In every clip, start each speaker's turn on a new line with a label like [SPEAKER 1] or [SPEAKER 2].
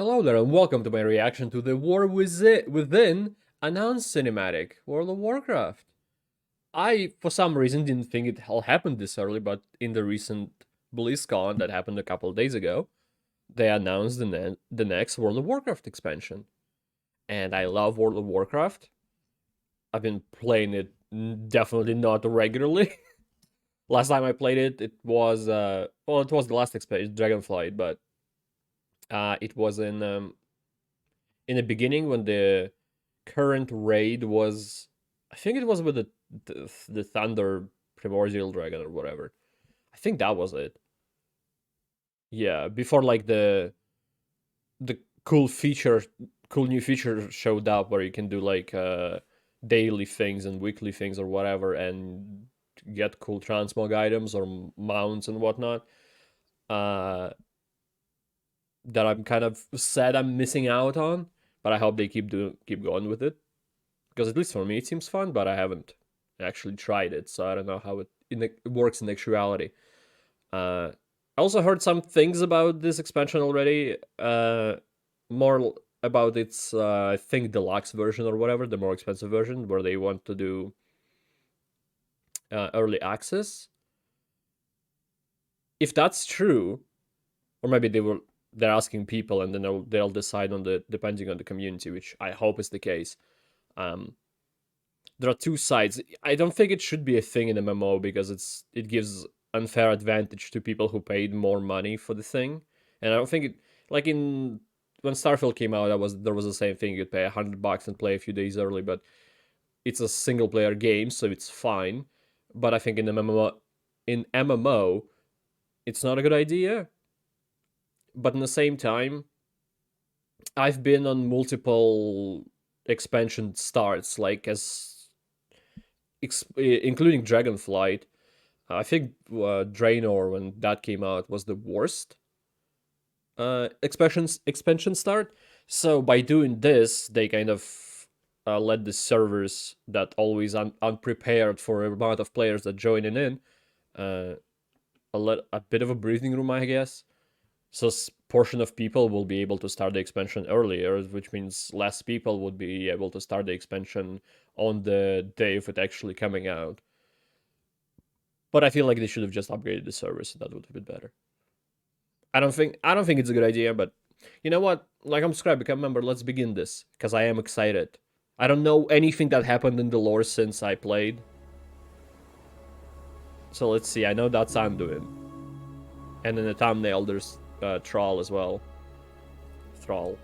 [SPEAKER 1] Hello there, and welcome to my reaction to the Within announced cinematic, World of Warcraft. I, for some reason, didn't think it all happened this early, but in the recent BlizzCon that happened a couple of days ago, they announced the next World of Warcraft expansion. And I love World of Warcraft. I've been playing it definitely not regularly. Last time I played it, it was it was the last expansion, Dragonflight, but it was in the beginning when the current raid was, I think it was with the Thunder Primordial Dragon or whatever. I think that was it. Yeah, before like the cool new feature showed up where you can do like daily things and weekly things or whatever and get cool transmog items or mounts and whatnot. Uh, that I'm kind of sad I'm missing out on, but I hope they keep going with it because at least for me it seems fun. But I haven't actually tried it, so I don't know how it works in actuality. I also heard some things about this expansion already. More about its I think deluxe version or whatever, the more expensive version, where they want to do early access. If that's true, or maybe they're asking people and then they'll decide on the depending on the community, which I hope is the case. There are two sides. I don't think it should be a thing in MMO because it gives unfair advantage to people who paid more money for the thing, and I don't think it like in when Starfield came out, there was the same thing. You'd pay $100 and play a few days early, but it's a single player game, so it's fine. But I think in MMO, it's not a good idea. But in the same time, I've been on multiple expansion starts, like including Dragonflight. I think Draenor, when that came out, was the worst expansion start. So by doing this, they kind of let the servers that always unprepared for a amount of players that joining in a bit of a breathing room, I guess. So portion of people will be able to start the expansion earlier, which means less people would be able to start the expansion on the day of it actually coming out. But I feel like they should have just upgraded the server, so that would have been better. I don't think it's a good idea, but you know what? Like I'm subscribed, become a member. Let's begin this because I am excited. I don't know anything that happened in the lore since I played. So let's see. I know that's Anduin, and in the thumbnail there's Thrall as well. Thrall.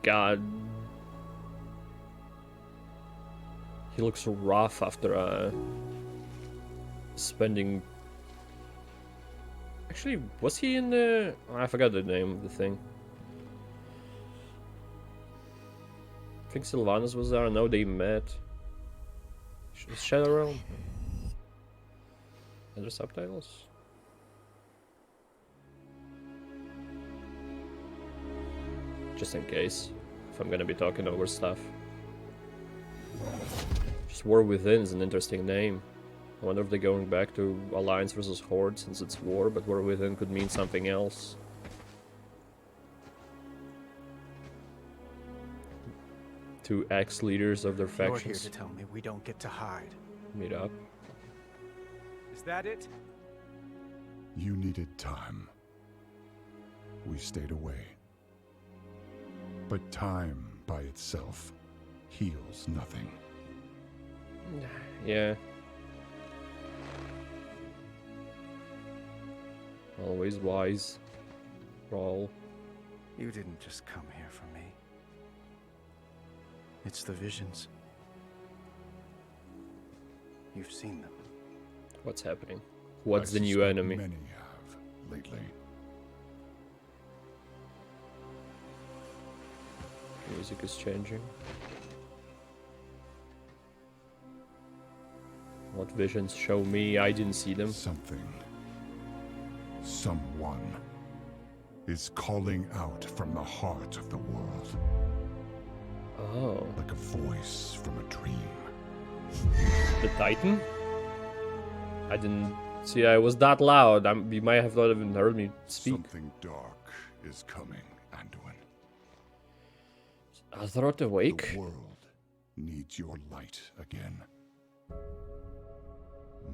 [SPEAKER 1] God. He looks rough after spending... Actually, was he in the... Oh, I forgot the name of the thing. I think Sylvanas was there. I know they met. Shadow Realm? Are there subtitles? Just in case, if I'm gonna be talking over stuff. Just War Within is an interesting name. I wonder if they're going back to Alliance versus Horde since it's war, but War Within could mean something else. Two ex-leaders of their factions.
[SPEAKER 2] You're here to tell me we don't get to hide.
[SPEAKER 1] Meet up.
[SPEAKER 2] Is that it?
[SPEAKER 3] You needed time. We stayed away. But time by itself heals nothing.
[SPEAKER 1] Yeah. Always wise. Roll.
[SPEAKER 2] You didn't just come here for me. It's the visions. You've seen them.
[SPEAKER 1] What's happening? What's
[SPEAKER 3] I
[SPEAKER 1] the new
[SPEAKER 3] suspect
[SPEAKER 1] enemy?
[SPEAKER 3] Many have lately.
[SPEAKER 1] Music is changing. What visions show me? I didn't see them.
[SPEAKER 3] Something, someone is calling out from the heart of the world.
[SPEAKER 1] Oh.
[SPEAKER 3] Like a voice from a dream.
[SPEAKER 1] The Titan? I didn't See, I was that loud. You might have not even heard me speak.
[SPEAKER 3] Something dark is coming, Anduin.
[SPEAKER 1] Azeroth awake?
[SPEAKER 3] The world needs your light again.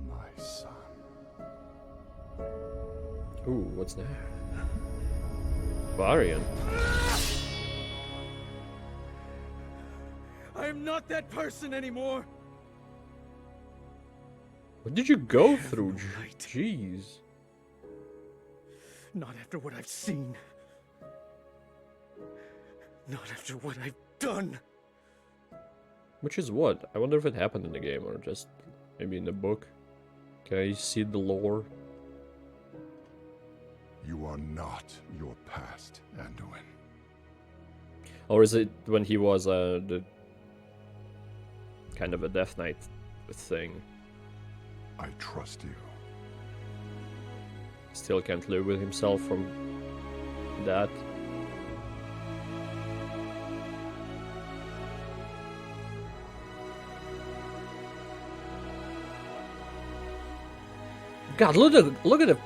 [SPEAKER 3] My son.
[SPEAKER 1] Ooh, what's that? Varian.
[SPEAKER 2] I am not that person anymore.
[SPEAKER 1] What did you go
[SPEAKER 2] have
[SPEAKER 1] through?
[SPEAKER 2] no light.
[SPEAKER 1] Jeez.
[SPEAKER 2] Not after what I've seen. Not after what I've done.
[SPEAKER 1] Which is what? I wonder if it happened in the game or just maybe in the book. Can I see the lore?
[SPEAKER 3] You are not your past, Anduin.
[SPEAKER 1] Or is it when he was the kind of a Death Knight thing?
[SPEAKER 3] I trust you.
[SPEAKER 1] Still can't live with himself from that. God, look at the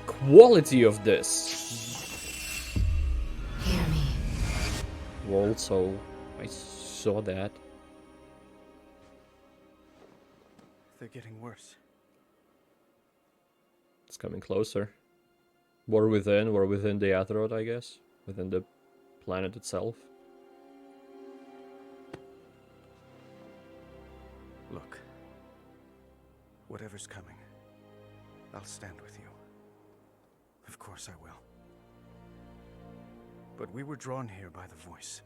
[SPEAKER 1] quality of this.
[SPEAKER 4] Hear me.
[SPEAKER 1] World Soul. I saw that.
[SPEAKER 2] They're getting worse.
[SPEAKER 1] It's coming closer. We're within the Azeroth, I guess. Within the planet itself.
[SPEAKER 2] Look. Whatever's coming, I'll stand with you. Of course I will. But we were drawn here by the voice.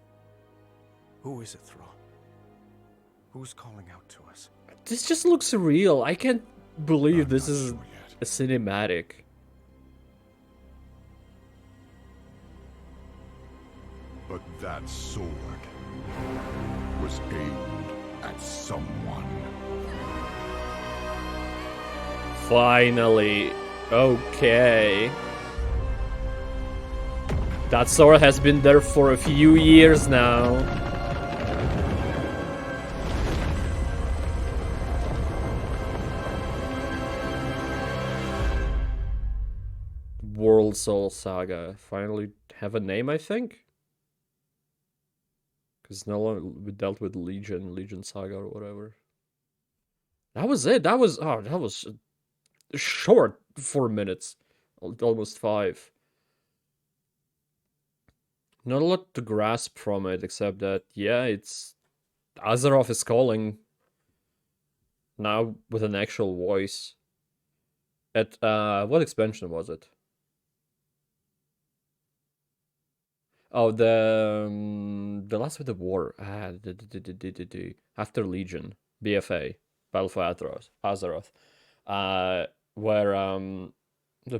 [SPEAKER 2] Who is it, Thrall? Who's calling out to us?
[SPEAKER 1] This just looks surreal. I can't believe
[SPEAKER 3] I'm
[SPEAKER 1] this
[SPEAKER 3] not
[SPEAKER 1] is
[SPEAKER 3] sure yet.
[SPEAKER 1] a cinematic.
[SPEAKER 3] But that sword was aimed at someone.
[SPEAKER 1] Finally. Okay. That sword has been there for a few years now. World Soul Saga. Finally have a name, I think? Because no longer we dealt with Legion Saga or whatever. That was it. That was short 4 minutes. Almost 5. Not a lot to grasp from it, except that, yeah, it's... Azeroth is calling. Now with an actual voice. At, what expansion was it? Oh, the last with the war. After Legion. BFA. Battle for Azeroth. Where, the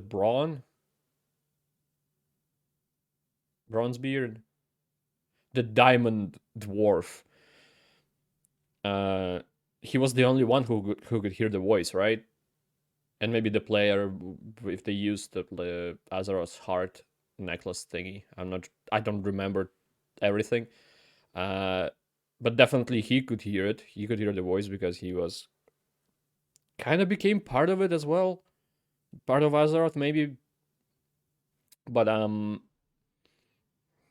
[SPEAKER 1] Bronzebeard? The Diamond Dwarf. He was the only one who could hear the voice, right? And maybe the player, if they used the Azeroth's heart necklace thingy. I don't remember everything. But definitely he could hear it. He could hear the voice because he was kind of became part of it as well. Part of Azeroth, maybe. But I don't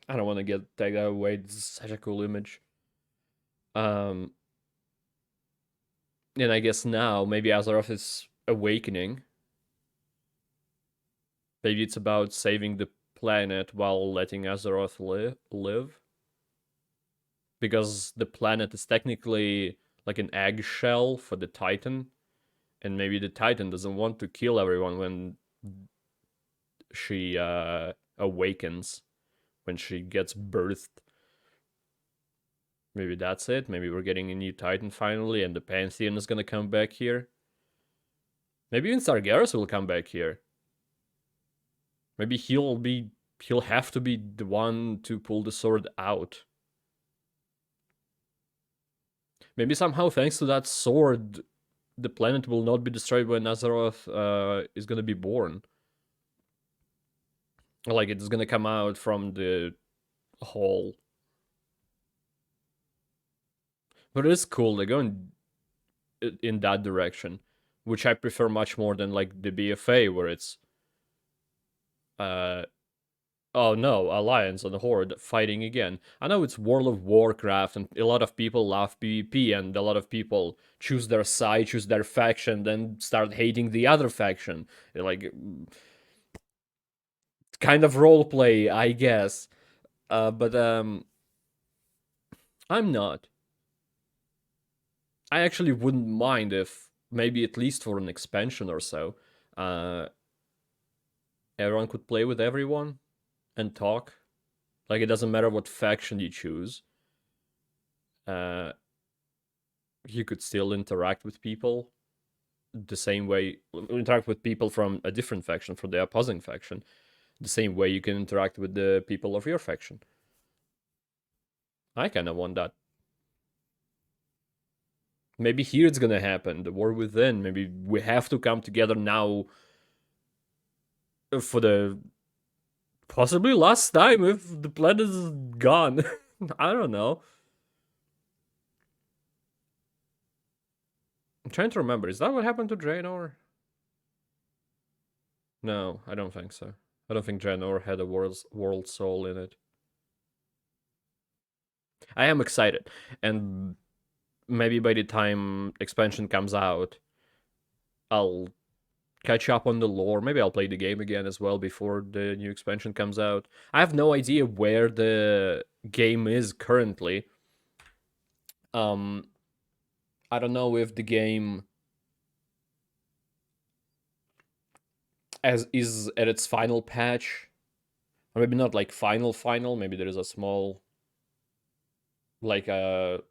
[SPEAKER 1] want to take that away. It's such a cool image. And I guess now maybe Azeroth is awakening. Maybe it's about saving the planet while letting Azeroth live. Because the planet is technically like an eggshell for the Titan. And maybe the Titan doesn't want to kill everyone when she awakens. When she gets birthed. Maybe that's it. Maybe we're getting a new Titan finally and the Pantheon is gonna come back here. Maybe even Sargeras will come back here. Maybe he'll have to be the one to pull the sword out. Maybe somehow thanks to that sword, the planet will not be destroyed when Azeroth is gonna be born. Like it's gonna come out from the hole. But it is cool, they're going in that direction. which I prefer much more than like the BFA, where it's oh no, Alliance and Horde fighting again. I know it's World of Warcraft, and a lot of people love PvP, and a lot of people choose their side, choose their faction, then start hating the other faction. Like, kind of roleplay, I guess. But I'm not. I actually wouldn't mind if maybe at least for an expansion or so, uh, everyone could play with everyone and talk. Like it doesn't matter what faction you choose. Uh, you could still interact with people the same way, interact with people from a different faction, from the opposing faction, the same way you can interact with the people of your faction. I kind of want that. Maybe here it's gonna happen, the war within. Maybe we have to come together now for the possibly last time if the planet is gone. I don't know. I'm trying to remember. Is that what happened to Draenor? No, I don't think so. I don't think Draenor had a world soul in it. I am excited, and maybe by the time expansion comes out, I'll catch up on the lore. Maybe I'll play the game again as well before the new expansion comes out. I have no idea where the game is currently. I don't know if the game is at its final patch, or maybe not like final. Maybe there is a small, like the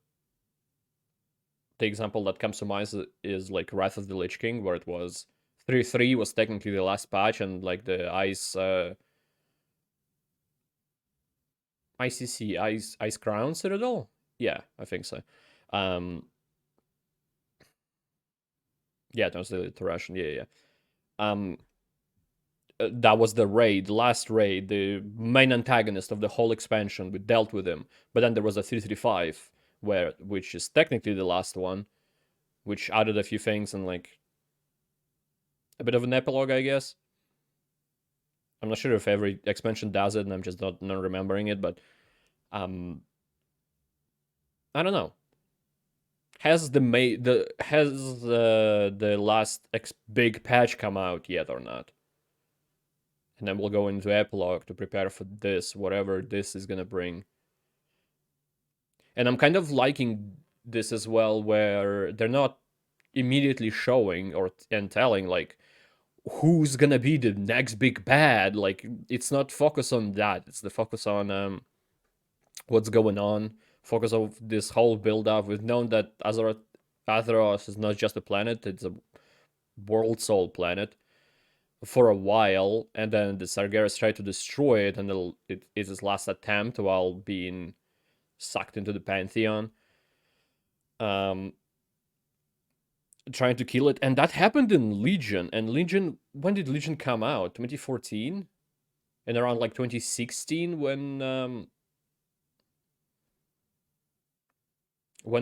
[SPEAKER 1] example that comes to mind is like Wrath of the Lich King, where it was 3.3 was technically the last patch, and like the Ice Crown Citadel. Yeah, I think so. Yeah, translated to Russian. Yeah. That was the raid, the last raid, the main antagonist of the whole expansion. We dealt with him, but then there was a 335, which is technically the last one, which added a few things and like a bit of an epilogue, I guess. I'm not sure if every expansion does it, and I'm just not remembering it, but I don't know. Has the last big patch come out yet or not? And then we'll go into epilogue to prepare for this, whatever this is gonna bring. And I'm kind of liking this as well, where they're not immediately showing and telling like who's gonna be the next big bad. Like it's not focus on that. It's the focus on what's going on. Focus of this whole build up. We've known that Azeroth is not just a planet; it's a world soul planet for a while, and then the Sargeras tried to destroy it, and it is his last attempt while being sucked into the Pantheon. Trying to kill it, and that happened in Legion. And Legion, when did Legion come out? 2014, and around like 2016 when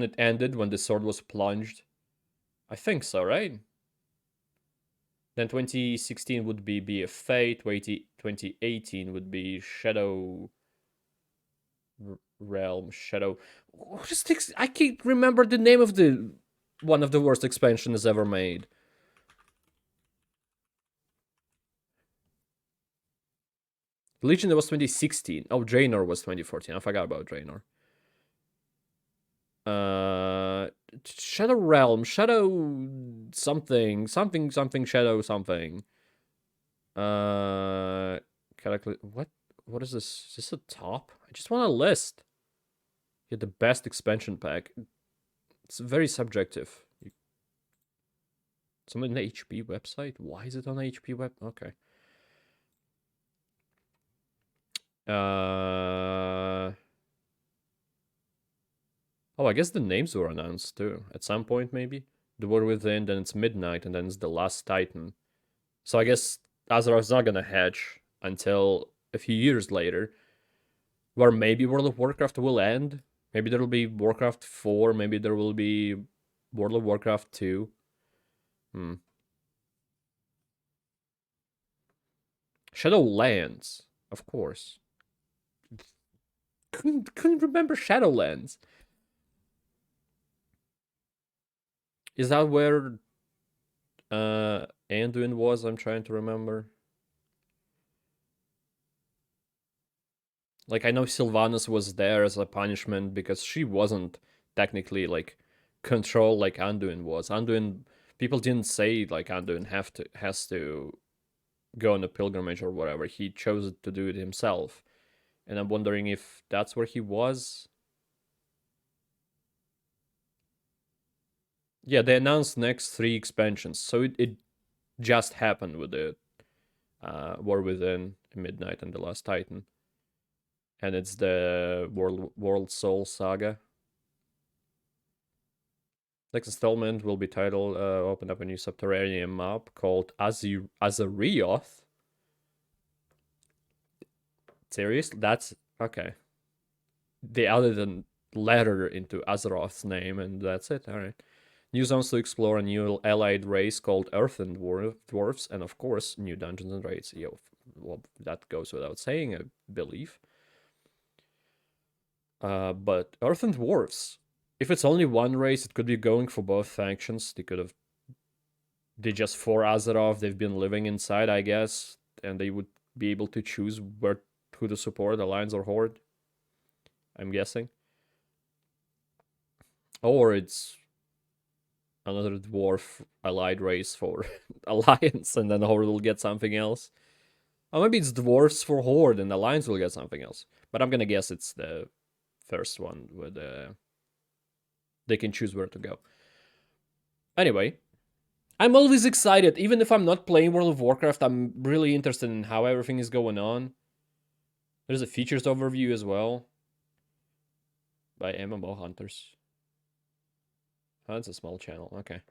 [SPEAKER 1] it ended, when the sword was plunged. I think so, right? Then 2016 would be BFA, 2018 would be Shadow Realm, Shadow. What is this? I can't remember the name of the one of the worst expansions ever made. Legion was 2016. Oh, Draenor was 2014. I forgot about Draenor. Shadow Realm, Shadow something, Shadow something. What is this? Is this a top? I just want a list. Get the best expansion pack. It's very subjective. It's on the HP website. Why is it on HP web? Okay. Oh, I guess the names were announced too. At some point, maybe. The War Within, then it's Midnight, and then it's the Last Titan. So I guess Azeroth's not gonna hatch until a few years later. Where maybe World of Warcraft will end. Maybe there will be Warcraft 4, maybe there will be World of Warcraft 2. Hmm. Shadowlands, of course. Couldn't remember Shadowlands. Is that where Anduin was? I'm trying to remember. Like I know Sylvanas was there as a punishment because she wasn't technically like controlled like Anduin was. Anduin people didn't say like Anduin has to go on a pilgrimage or whatever. He chose to do it himself. And I'm wondering if that's where he was. Yeah, they announced next 3 expansions, so it just happened with the War Within, Midnight, and the Last Titan, and it's the World Soul Saga. Next installment will be titled "Open up a new subterranean map called Azarioth." Seriously, that's okay. They added a letter into Azeroth's name, and that's it. All right. New zones to explore, a new allied race called Earthen Dwarfs, and of course, new dungeons and raids. Yo, well, that goes without saying, I believe. But Earthen Dwarfs, if it's only one race, it could be going for both factions. They could have did just for Azeroth. They've been living inside, I guess, and they would be able to choose who to support, Alliance or Horde. I'm guessing. Or it's another dwarf allied race for Alliance, and then Horde will get something else. Or maybe it's dwarves for Horde, and Alliance will get something else. But I'm gonna guess it's the first one with they can choose where to go. Anyway, I'm always excited, even if I'm not playing World of Warcraft. I'm really interested in how everything is going on. There's a features overview as well by MMO Hunters. Oh, it's a small channel. Okay.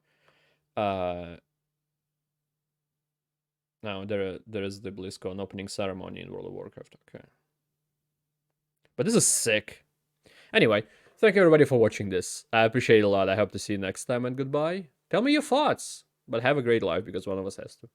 [SPEAKER 1] Now there is the BlizzCon opening ceremony in World of Warcraft. Okay. But this is sick. Anyway, thank you everybody for watching this. I appreciate it a lot. I hope to see you next time, and goodbye. Tell me your thoughts, but have a great life because one of us has to.